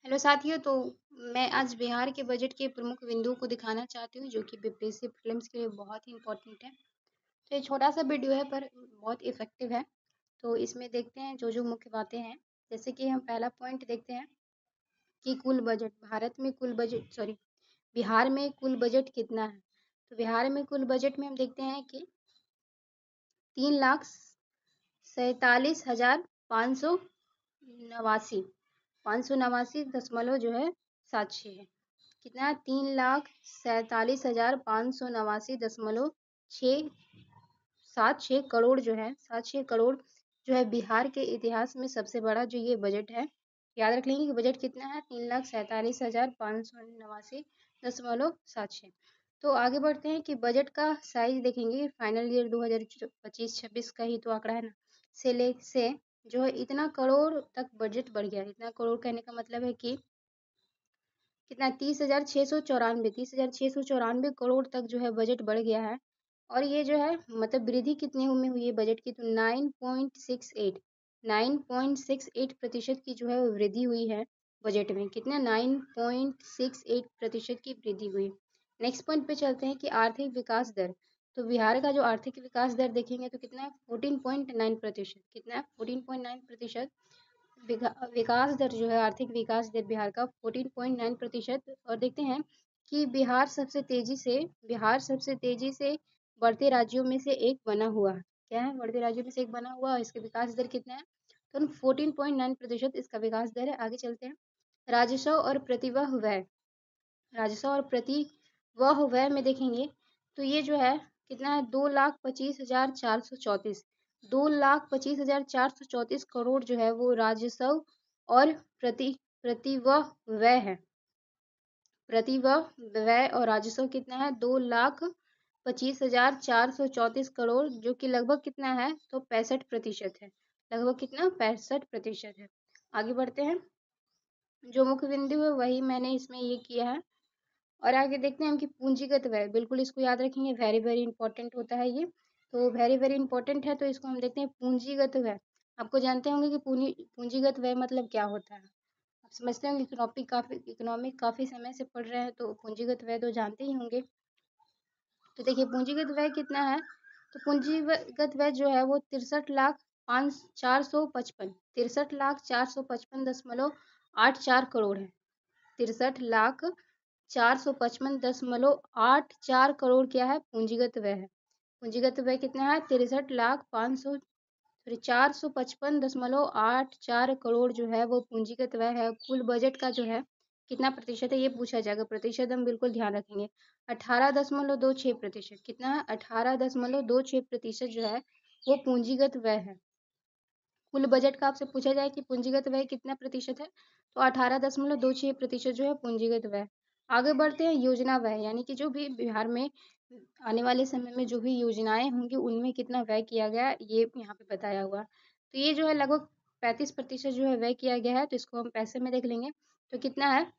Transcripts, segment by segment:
Hello साथियों। तो मैं आज बिहार के बजट के प्रमुख बिंदुओं को दिखाना चाहती हूँ जो कि बीपीएससी प्रीलिम्स के लिए बहुत ही इंपॉर्टेंट है। तो ये छोटा सा वीडियो है पर बहुत इफेक्टिव है। तो इसमें देखते हैं जो जो मुख्य बातें हैं। जैसे कि हम पहला पॉइंट देखते हैं कि कुल बजट भारत में कुल बजट बिहार में कुल बजट कितना है। तो बिहार में कुल बजट में हम देखते हैं कि 3,47,589 589 जो है 76 है। कितना 3,47,589.676 करोड़ 76 करोड़ जो है बिहार के इतिहास में सबसे बड़ा जो ये बजट है। याद रख लेंगे कि बजट कितना है 3,47,589.76। तो आगे बढ़ते हैं कि बजट का साइज देखेंगे। फाइनल ईयर 2025-26 का ही तो आंकड़ा है ना। से जो है इतना करोड़ तक बजट बढ़ गया। इतना करोड़ कहने का मतलब है कि कितना 30,694 करोड़ तक जो है बजट बढ़ गया है। और ये जो है मतलब वृद्धि कितने में हुई है बजट की, तो 9.68% की जो है वो वृद्धि हुई है बजट में। कितना 9.68% की वृद्धि हुई। नेक्स्ट पॉइंट पे चलते हैं कि आर्थिक विकास दर। तो बिहार का जो आर्थिक विकास दर देखेंगे तो कितना है 14.9%। कितना है 14.9%। विकास दर जो है आर्थिक विकास दर बिहार का 14.9%। और देखते हैं कि बिहार सबसे तेजी से बढ़ते राज्यों में से एक बना हुआ है। क्या है बढ़ते राज्यों में से एक बना हुआ। इसके विकास दर कितना है तो 14.9% इसका विकास दर है। आगे चलते हैं राजस्व और प्रतिवह व्यय। राजस्व और प्रतिवह व्यय में देखेंगे तो ये जो है कितना है 2,25,434 2,25,434 करोड़ जो है वो राजस्व और प्रतिवह व्यय है। प्रतिवह व्यय और राजस्व कितना है 2,25,434 करोड़ जो कि लगभग कितना है तो 65% है। लगभग कितना 65% है। आगे बढ़ते हैं जो मुख्य बिंदु है वही मैंने इसमें ये किया है। और आगे देखते हैं हम कि पूंजीगत व्यय, बिल्कुल इसको याद रखेंगे, वेरी वेरी इंपॉर्टेंट होता है ये। तो वेरी वेरी इंपॉर्टेंट है। तो इसको हम देखते हैं पूंजीगत व्यय। आपको जानते होंगे कि पूंजीगत व्यय मतलब क्या होता है। आप समझते होंगे इकोनॉमिक काफी समय से पढ़ रहे हैं तो पूंजीगत व्यय तो जानते ही होंगे। तो देखिए पूंजीगत व्यय कितना है तो पूंजीगत व्यय जो है वो 63,455 है। 63,455,84 करोड़ क्या है पूंजीगत व्यय है। पूंजीगत व्यय कितना है 455,84 करोड़ जो है वो पूंजीगत व्यय है। कुल बजट का जो है कितना प्रतिशत है ये पूछा जाएगा। प्रतिशत हम बिल्कुल ध्यान रखेंगे 18.26%। कितना है 18.26% जो है वो पूंजीगत व्यय है। कुल बजट का आपसे पूछा जाए कि पूंजीगत व्यय कितना प्रतिशत है तो 18.26% जो है पूंजीगत व्यय। आगे बढ़ते हैं योजना व्यय, यानी कि जो भी बिहार में आने वाले समय में जो भी योजनाएं होंगी उनमें कितना व्यय किया गया ये यहाँ पे बताया हुआ। तो ये जो है लगभग 35% जो है व्यय किया गया है। तो इसको हम पैसे में देख लेंगे तो कितना है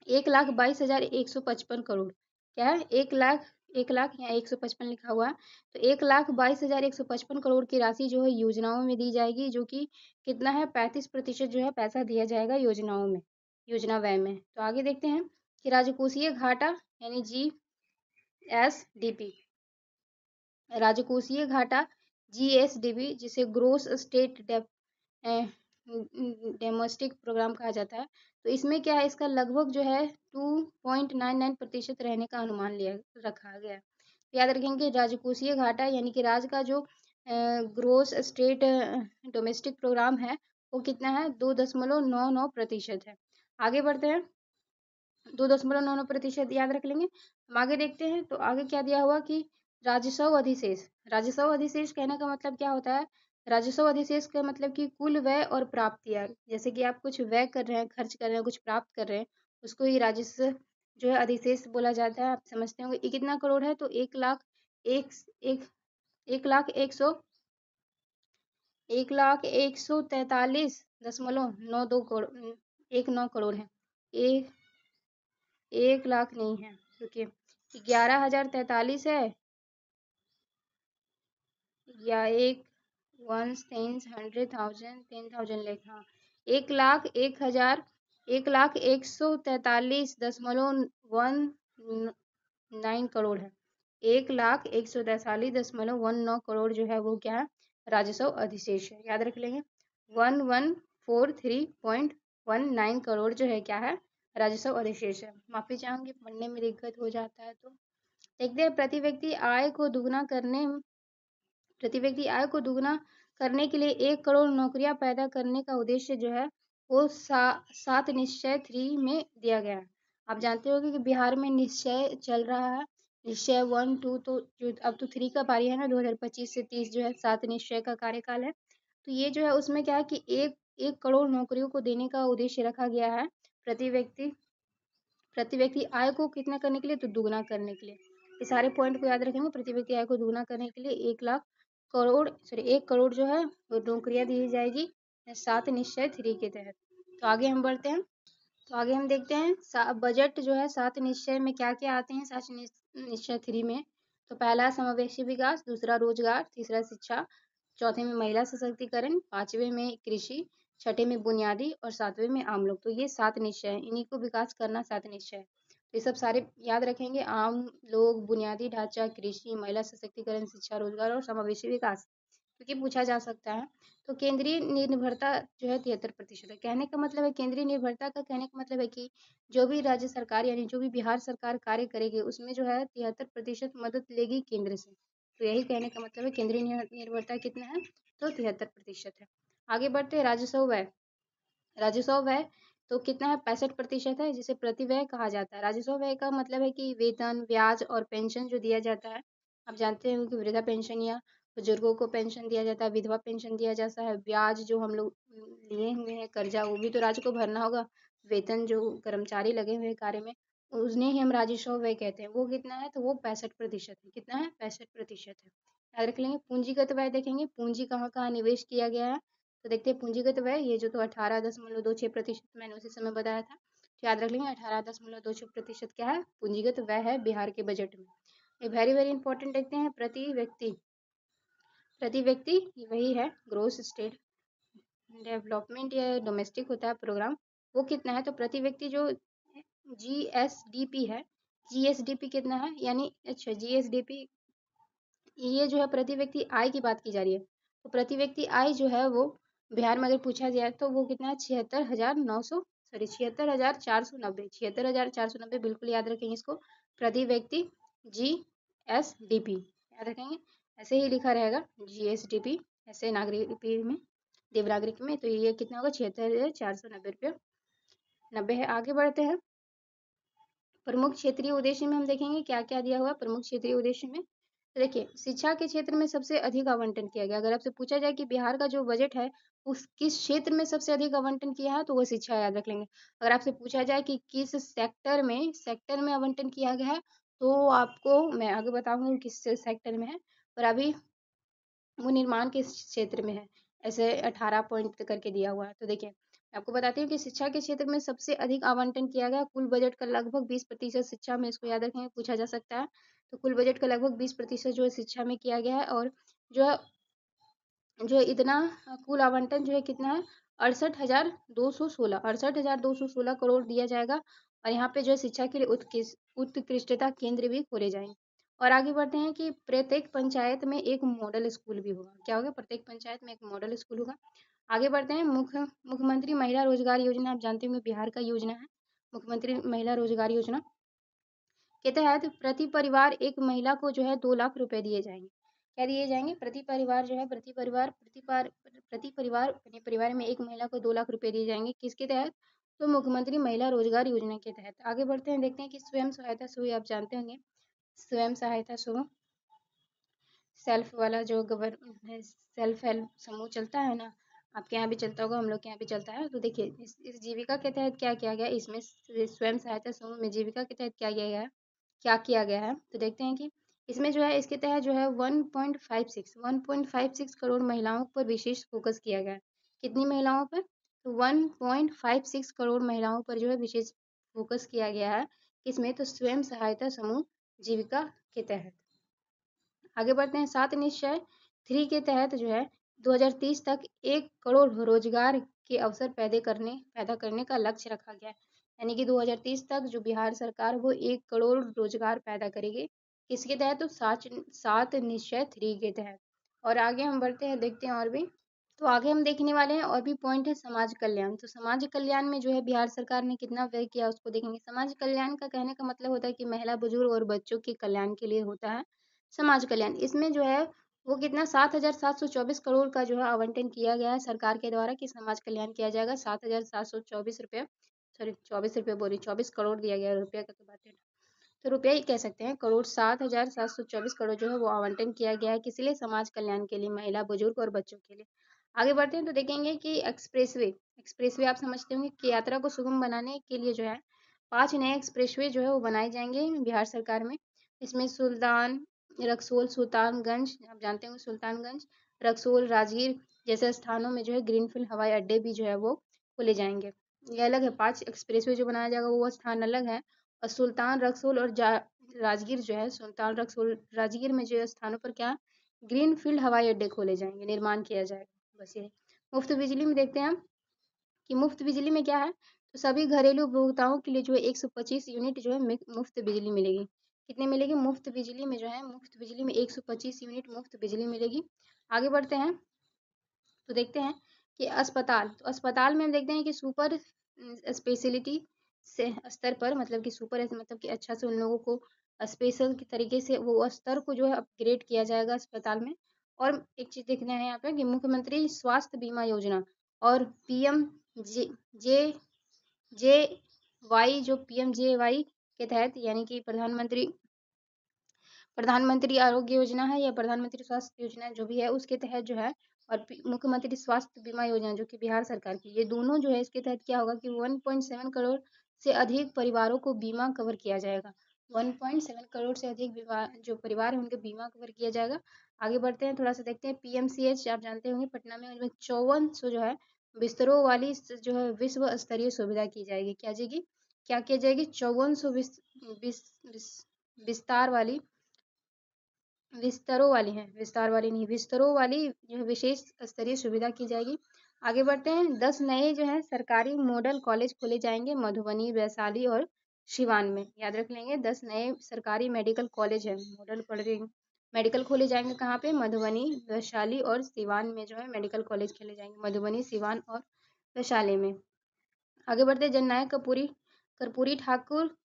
1,22,155 करोड़। क्या है 1 लाख यहाँ 155 लिखा हुआ है। तो 1,22,155 करोड़ की राशि जो है योजनाओं में दी जाएगी जो कि कितना है 35% जो है पैसा दिया जाएगा योजनाओं में, योजना व्यय में। तो आगे देखते हैं कि राजकोषीय घाटा यानी GSDP, राजकोषीय घाटा GSDP जिसे ग्रोस स्टेट डोमेस्टिक प्रोग्राम कहा जाता है। तो इसमें क्या है इसका लगभग जो है 2.99% रहने का अनुमान लिया रखा गया है। याद रखेंगे राजकोषीय घाटा यानी कि राज्य का जो ग्रोस स्टेट डोमेस्टिक प्रोग्राम है वो कितना है 2.99% है। आगे बढ़ते हैं 2.99% याद रख लेंगे। हम आगे देखते हैं तो आगे क्या दिया हुआ कि राजस्व अधिशेष। राजस्व अधिशेष कहने का मतलब क्या होता है। राजस्व अधिशेष का मतलब कि कुल व्यय और प्राप्तियां, जैसे कि आप कुछ व्यय कर रहे हैं, खर्च कर रहे हैं, कुछ प्राप्त कर रहे हैं, उसको ही राजस्व जो है अधिशेष बोला जाता है। आप समझते होंगे ये कितना करोड़ है तो 1,43,92 करोड़ 1,9 करोड़ है। एक 1 लाख नहीं है क्योंकि 11,043 है या एक 1 10 100 1000 10,000 लिखा 1,01,000 1,143,19 करोड़ है। 1,143,19 करोड़ जो है वो क्या है, राजस्व अधिशेष है। याद रख लेंगे 1143.19 करोड़ जो है क्या है, राजस्व अधिशेष है। माफी चाहूंगी पढ़ने में दिक्कत हो जाता है तो। देखते हैं प्रति व्यक्ति आय को दुगना के लिए 1 करोड़ नौकरियां पैदा करने का उद्देश्य जो है वो 7 निश्चय 3 में दिया गया है। आप जानते होंगे कि बिहार में निश्चय चल रहा है, निश्चय 1 2 तो अब तो 3 का पारी है ना, 2025 से 30 जो है 7 निश्चय का कार्यकाल है। तो ये जो है उसमें क्या है कि एक करोड़ नौकरियों को देने का उद्देश्य रखा गया है प्रति व्यक्ति आय को कितना करने के लिए, तो दुगना करने के लिए। ये सारे पॉइंट को याद रखेंगे। प्रति व्यक्ति आय को दुगना करने के लिए 1 करोड़ जो है वो नौकरियां दी जाएगी 7 निश्चय 3 के तहत। तो आगे हम बढ़ते हैं। तो आगे हम देखते हैं बजट जो है 7 निश्चय में क्या क्या आते हैं। 7 निश्चय 3 में तो पहला समावेशी विकास, दूसरा रोजगार, तीसरा शिक्षा, चौथे में महिला सशक्तिकरण, पांचवे में कृषि, छठे में बुनियादी और सातवें में आम लोग। तो ये 7 निश्चय है, इन्हीं को विकास करना 7 निश्चय है। तो ये सब सारे याद रखेंगे, आम लोग, बुनियादी ढांचा, कृषि, महिला सशक्तिकरण, शिक्षा, रोजगार और समावेशी विकास, क्योंकि पूछा जा सकता है। तो केंद्रीय निर्भरता जो है 73% है। कहने का मतलब है केंद्रीय निर्भरता का कहने का मतलब है कि जो भी राज्य सरकार यानी जो भी बिहार सरकार कार्य करेगी उसमें जो है 73% मदद लेगी केंद्र से। तो यही कहने का मतलब है केंद्रीय निर्भरता कितना है, तो 73% है। आगे बढ़ते हैं राजस्व व्यय तो कितना है, 65% है, जिसे प्रतिव्यय कहा जाता है। राजस्व व्यय का मतलब है कि वेतन, ब्याज और पेंशन जो दिया जाता है। आप जानते हैं कि वृद्धा पेंशन या बुजुर्गों को पेंशन दिया जाता है, विधवा पेंशन दिया जाता है, ब्याज जो हम लोग लिए हुए हैं कर्जा वो भी तो राज्य को भरना होगा, वेतन जो कर्मचारी लगे हुए हैं कार्य में उन्हें ही हम राजस्व व्यय कहते हैं। वो कितना है, तो वो 65% है। कितना है, 65% है। याद रख लेंगे। पूंजीगत व्यय देखेंगे, पूंजी कहाँ कहाँ निवेश किया गया है। तो देखते हैं पूंजीगत व्यय, ये जो तो 18.26% मैंने उसी समय बताया था। तो याद रख लेंगे 18.26% क्या है, पूंजीगत व्यय है बिहार के बजट में। ये वेरी वेरी इंपॉर्टेंट। देखते हैं प्रति व्यक्ति वही है ग्रोस स्टेट डेवलपमेंट या डोमेस्टिक होता है प्रोग्राम, वो कितना है, तो प्रति व्यक्ति जो जीएसडीपी है, जीएसडीपी कितना है, यानी अच्छा जीएसडीपी ये जो है प्रति व्यक्ति आय की बात की जा रही है। तो प्रति व्यक्ति आय जो है वो बिहार में अगर पूछा जाए तो वो कितना है, 76,490 बिल्कुल याद रखेंगे इसको। प्रति व्यक्ति जीएसडीपी याद रखेंगे, ऐसे ही लिखा रहेगा जीएसडीपी, ऐसे नागरिक में देवनागरिक में। तो ये कितना होगा, 76,490 है। आगे बढ़ते हैं। प्रमुख क्षेत्रीय उद्देश्य में हम देखेंगे क्या क्या दिया हुआ प्रमुख क्षेत्रीय उद्देश्य में। तो देखिए शिक्षा के क्षेत्र में सबसे अधिक आवंटन किया गया। अगर आपसे पूछा जाए कि बिहार का जो बजट है उस किस क्षेत्र में सबसे अधिक आवंटन किया है, तो वो शिक्षा याद रख लेंगे। अगर आपसे पूछा जाए कि किस सेक्टर में आवंटन किया गया है, तो आपको मैं आगे बताऊंगी किस सेक्टर में है, पर अभी वो निर्माण के क्षेत्र में है। ऐसे 18 पॉइंट करके दिया हुआ है। तो देखिए आपको बताती हूँ कि शिक्षा के क्षेत्र में सबसे अधिक आवंटन किया गया, कुल बजट का लगभग 20% शिक्षा में, इसको याद रखेंगे, पूछा जा सकता है। तो कुल बजट का लगभग 20% जो है शिक्षा में किया गया है। और जो जो इतना कुल आवंटन जो है कितना है, 68,216 करोड़ दिया जाएगा। और यहाँ पे जो है शिक्षा के लिए उत्कृष्टता केंद्र भी खोले जाएंगे। और आगे बढ़ते हैं कि प्रत्येक पंचायत में एक मॉडल स्कूल भी होगा। क्या होगा, प्रत्येक पंचायत में एक मॉडल स्कूल होगा। आगे बढ़ते हैं। मुख्यमंत्री महिला रोजगार योजना, आप जानते होंगे बिहार का योजना है मुख्यमंत्री महिला रोजगार योजना के तहत प्रति परिवार एक महिला को जो है 2 लाख रुपए दिए जाएंगे। क्या दिए जाएंगे, प्रति परिवार जो है प्रति परिवार में एक महिला को 2 लाख रुपए दिए जाएंगे। किसके तहत, तो मुख्यमंत्री महिला रोजगार योजना के तहत। आगे बढ़ते हैं, देखते हैं कि स्वयं सहायता समूह, आप जानते होंगे स्वयं सहायता समूह सेल्फ वाला जो सेल्फ हेल्प समूह चलता है ना, आपके यहाँ भी चलता होगा, हम लोग के यहाँ भी चलता है। तो देखिए इस जीविका के तहत क्या किया गया, इसमें स्वयं सहायता समूह में जीविका के तहत क्या किया गया है। तो देखते हैं कि इसमें जो है इसके तहत जो है 1.56 करोड़ महिलाओं पर विशेष फोकस किया गया है। कितनी महिलाओं पर, तो 1.56 करोड़ महिलाओं पर जो है विशेष फोकस किया गया है। किसमें, तो स्वयं सहायता समूह जीविका के तहत। आगे बढ़ते हैं। 7 निश्चय 3 के तहत जो है 2030 तक 1 करोड़ रोजगार के अवसर पैदा करने का लक्ष्य रखा गया है। यानी कि 2030 तक जो बिहार सरकार वो 1 करोड़ रोजगार पैदा करेगी। किसके तहत? तो 7 निश्चय 3 के तहत। और आगे हम बढ़ते हैं, देखते हैं और भी। तो आगे हम देखने वाले हैं और भी पॉइंट है समाज कल्याण। तो समाज कल्याण में जो है बिहार सरकार ने कितना व्यय किया उसको देखेंगे। समाज कल्याण का कहने का मतलब होता है कि महिला, बुजुर्ग और बच्चों के कल्याण के लिए होता है समाज कल्याण। इसमें जो है वो कितना 7,724 करोड़ का जो है आवंटन किया गया है सरकार के द्वारा कि समाज कल्याण किया जाएगा। 7,724 रुपये, सॉरी 24 रुपये बोल रही, 24 करोड़ दिया गया है, रुपये का तो बात है, तो रुपया ही कह सकते हैं। करोड़ 7,724 करोड़ जो है वो आवंटन किया गया है, किस लिए? समाज कल्याण के लिए, महिला, बुजुर्ग और बच्चों के लिए। आगे बढ़ते हैं तो देखेंगे कि एक्सप्रेसवे आप समझते होंगे कि यात्रा को सुगम बनाने के लिए जो है 5 नए एक्सप्रेसवे जो है वो बनाए जाएंगे बिहार सरकार में। इसमें सुल्तानगंज, आप जानते होंगे सुल्तानगंज, रक्सौल, राजगीर जैसे स्थानों में जो है ग्रीनफील्ड हवाई अड्डे भी जो है वो खोले जाएंगे। ये अलग है, 5 एक्सप्रेसवे जो बनाया जाएगा वो स्थान अलग है। और सुल्तान रक्सौल और राजगीर जो है, सुल्तान रक्सौल राजगीर में जो है स्थानों पर क्या ग्रीन फील्ड हवाई अड्डे खोले जाएंगे, निर्माण किया जाएगा। बस ये मुफ्त बिजली में देखते हैं हम कि मुफ्त बिजली में क्या है। तो सभी घरेलू उपभोक्ताओं के लिए जो है 125 यूनिट जो है मुफ्त बिजली मिलेगी। कितने मिलेगी? मुफ्त बिजली में जो है, मुफ्त बिजली में 125 यूनिट मुफ्त बिजली मिलेगी। आगे बढ़ते हैं तो देखते हैं कि अस्पताल, तो अस्पताल में हम देखते हैं कि सुपर स्पेशलिटी से स्तर पर, मतलब कि सुपर मतलब कि अच्छा से उन लोगों को स्पेशल के तरीके से वो स्तर को जो है अपग्रेड किया जाएगा अस्पताल में। और एक चीज़ देखना है यहाँ पे कि मुख्यमंत्री स्वास्थ्य बीमा योजना और पीएम जे जे जे वाई, जो पीएम जे वाई के तहत, यानी कि प्रधानमंत्री आरोग्य योजना है या प्रधानमंत्री स्वास्थ्य योजना जो भी है उसके तहत जो है, और मुख्यमंत्री स्वास्थ्य बीमा योजना जो कि बिहार सरकार की, ये दोनों जो है इसके तहत क्या होगा कि 1.7 करोड़ से अधिक परिवारों को बीमा कवर किया जाएगा। 1.7 करोड़ से अधिक जो परिवार है उनके बीमा कवर किया जाएगा। आगे बढ़ते हैं, थोड़ा सा देखते हैं। पीएमसीएच आप जानते होंगे पटना में, उसमें 5400 जो है बिस्तरों वाली जो है विश्व स्तरीय सुविधा की जाएगी। क्या जाएगी? क्या किया जाएगी? 5400 विस्तार वाली, विस्तरों वाली हैं, विस्तार वाली नहीं, विस्तरों वाली जो है विशेष स्तरीय सुविधा की जाएगी। आगे बढ़ते हैं, 10 नए जो है सरकारी मॉडल कॉलेज खोले जाएंगे मधुबनी, वैशाली और सिवान में। याद रख लेंगे, 10 नए सरकारी मेडिकल कॉलेज है, मॉडल कॉलेज मेडिकल खोले जाएंगे कहाँ पे? मधुबनी, वैशाली और सिवान में जो है मेडिकल कॉलेज खोले जाएंगे, मधुबनी, सिवान और वैशाली में। आगे बढ़ते हैं, जननायक कर्पूरी ठाकुर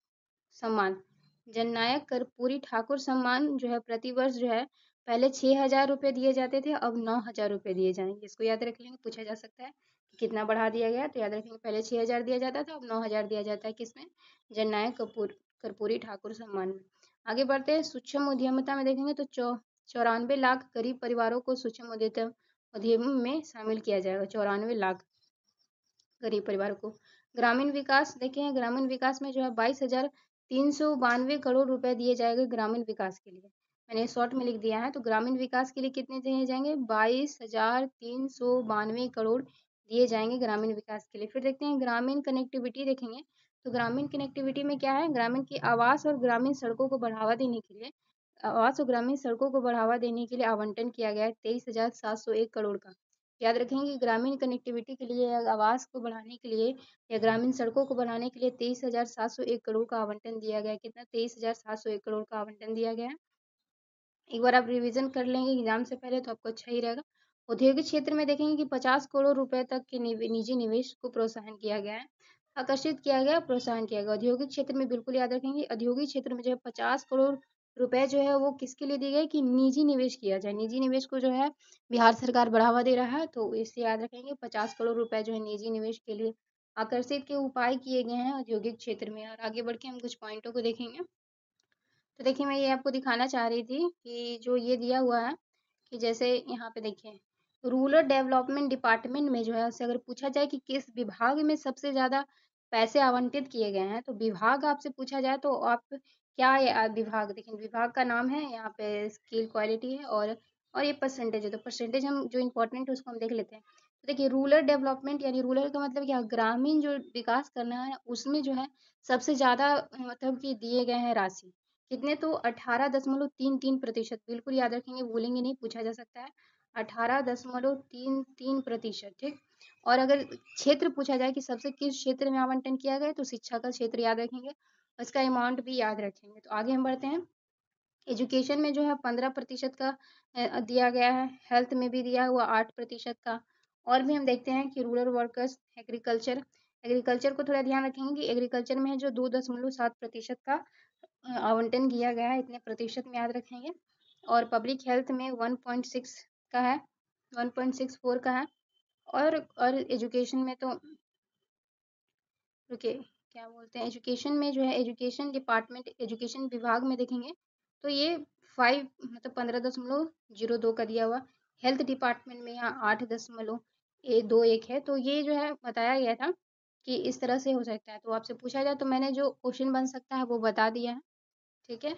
सम्मान, जननायक कर्पूरी ठाकुर सम्मान जो है प्रतिवर्ष जो है पहले 6,000 रुपये दिए जाते थे, अब 9,000 रुपये दिए जाएंगे। इसको याद रख लेंगे, पूछा जा सकता है कि कितना बढ़ा दिया गया, तो याद रखेंगे पहले 6,000 दिया जाता था, अब 9,000 दिया जाता है। किसमें? जननायक कर्पूरी ठाकुर सम्मान में। आगे बढ़ते हैं, सूक्ष्म उद्यमिता में देखेंगे तो 94 लाख गरीब परिवारों को सूक्ष्म उद्यम में शामिल किया जाएगा। 94 लाख गरीब परिवारों को। ग्रामीण विकास देखें, ग्रामीण विकास में जो है 22,392 करोड़ रुपए दिए जाएंगे ग्रामीण विकास के लिए। मैंने शॉर्ट में लिख दिया है, तो ग्रामीण विकास के लिए कितने दिए जाएंगे? 22,392 करोड़ दिए जाएंगे ग्रामीण विकास के लिए। फिर देखते हैं ग्रामीण कनेक्टिविटी देखेंगे, तो ग्रामीण कनेक्टिविटी में क्या है? ग्रामीण की आवास और ग्रामीण सड़कों को बढ़ावा देने के लिए, आवास और ग्रामीण सड़कों को बढ़ावा देने के लिए आवंटन किया गया है 23,701 करोड़ का। याद रखेंगे कि ग्रामीण कनेक्टिविटी के लिए या आवास को बढ़ाने के लिए या ग्रामीण सड़कों को बढ़ाने के लिए 23,701 करोड़ का आवंटन दिया गया है। कितना? 23,701 करोड़ का आवंटन दिया गया है। एक बार आप रिवीजन कर लेंगे एग्जाम से पहले तो आपको अच्छा ही रहेगा। औद्योगिक क्षेत्र में देखेंगे कि 50 करोड़ रुपए तक के निजी निवेश को प्रोत्साहन किया गया है, आकर्षित किया गया, प्रोत्साहन किया गया। औद्योगिक क्षेत्र में बिल्कुल याद रखेंगे, औद्योगिक क्षेत्र में जो है 50 करोड़ रुपए जो है वो किसके लिए दिए गए कि निजी निवेश किया जाए। निजी निवेश को जो है बिहार सरकार बढ़ावा दे रहा है, तो इससे याद रखेंगे 50 करोड़ रुपए जो है निजी निवेश के लिए आकर्षित के उपाय किए गए हैं औद्योगिक क्षेत्र में। और आगे बढ़ के हम कुछ पॉइंटों को देखेंगे। तो देखिए, मैं ये आपको दिखाना चाह रही थी कि जो ये दिया हुआ है कि जैसे यहाँ पे देखिए, रूरल डेवलपमेंट डिपार्टमेंट में जो है उससे अगर पूछा जाए कि किस विभाग में सबसे ज़्यादा पैसे आवंटित किए गए हैं, तो विभाग आपसे पूछा जाए तो आप क्या विभाग, देखिए विभाग का नाम है, यहाँ पे स्किल क्वालिटी है और ये परसेंटेज है। तो परसेंटेज हम जो इम्पोर्टेंट है उसको हम देख लेते हैं। तो देखिए, रूरल डेवलपमेंट यानी रूरल का मतलब क्या? ग्रामीण जो विकास करना है उसमें जो है सबसे ज़्यादा मतलब कि दिए गए हैं राशि। कितने? तो 18.33%। बिल्कुल याद रखेंगे, भूलेंगे नहीं, पूछा जा सकता है। 18.33%, ठीक। और अगर क्षेत्र पूछा जाए कि सबसे किस क्षेत्र में आवंटन किया गया है, तो शिक्षा का क्षेत्र याद रखेंगे, उसका अमाउंट भी याद रखेंगे। तो आगे हम बढ़ते हैं। एजुकेशन में जो है 15% का दिया गया है, हेल्थ में भी दिया हुआ 8% का। और भी हम देखते हैं कि रूरल वर्कर्स, एग्रीकल्चर, एग्रीकल्चर को थोड़ा ध्यान रखेंगे कि एग्रीकल्चर में है जो 2.7% का आवंटन किया गया है, इतने प्रतिशत में याद रखेंगे। और पब्लिक हेल्थ में 1.6 का है, 1.64 का है। और एजुकेशन में तो रुके, क्या बोलते हैं, एजुकेशन में जो है एजुकेशन डिपार्टमेंट, एजुकेशन विभाग में देखेंगे तो ये 5 मतलब 15.02 का दिया हुआ। हेल्थ डिपार्टमेंट में यहाँ 8.21 है। तो ये जो है बताया गया था कि इस तरह से हो सकता है। तो आपसे पूछा जाए तो मैंने जो क्वेश्चन बन सकता है वो बता दिया है। ठीक है।